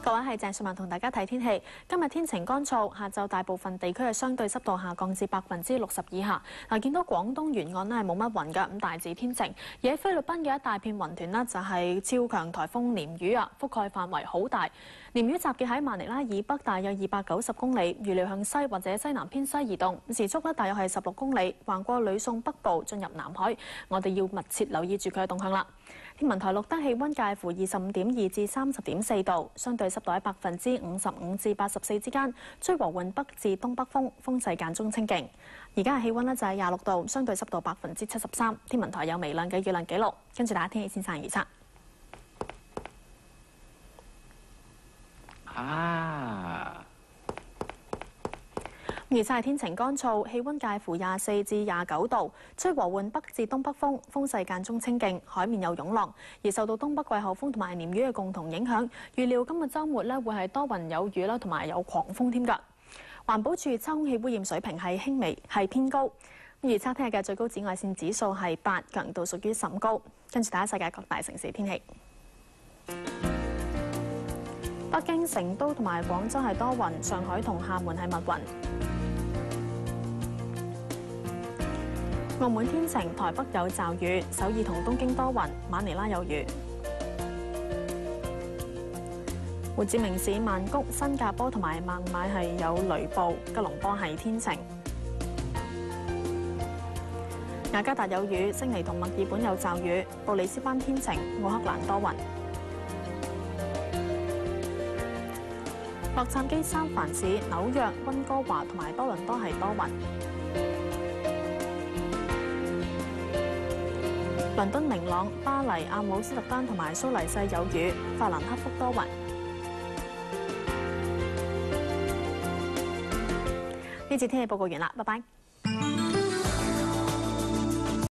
各位係鄭瑞文同大家睇天氣。今日天晴乾燥，下晝大部分地區嘅相對濕度下降至60%以下。見到廣東沿岸咧係冇乜雲㗎，咁大致天晴。而喺菲律賓嘅一大片雲團呢，就係超強颱風鯰魚啊，覆蓋範圍好大。鯰魚集結喺馬尼拉以北大約290公里，預料向西或者西南偏西移動，時速大約係16公里，橫過呂宋北部進入南海。我哋要密切留意住佢嘅動向啦。天文台錄得氣温介乎25.2至30.4度，相對濕度喺55%至84%之間，吹和緩北至東北風，風勢間中清勁。而家嘅氣温就係26度，相對濕度73%。天文台有微量嘅雨量記錄。跟住大家天氣先生預測。預測係天晴乾燥，氣温介乎24至29度，吹和緩北至東北風，風勢間中清勁，海面有湧浪。而受到東北季候風同埋鯰魚嘅共同影響，預料今日週末會係多雲有雨啦，同埋有狂風添㗎。環保署測空氣污染水平係輕微，係偏高。預測聽日嘅最高紫外線指數係8，強度屬於甚高。跟住睇下世界各大城市天氣。北京、成都同埋廣州係多雲，上海同廈門係密雲。澳門天晴，台北有驟雨，首爾同東京多雲，馬尼拉有雨。胡志明市、曼谷、新加坡同埋孟買係有雷暴，吉隆坡係天晴。雅加達有雨，悉尼同墨爾本有驟雨，布里斯班天晴，奧克蘭多雲。洛杉磯、三藩市、紐約、溫哥華同埋多倫多係多雲。倫敦明朗，巴黎、阿姆斯特丹同埋蘇黎世有雨，法蘭克福多雲。呢次天氣報告完啦，拜拜。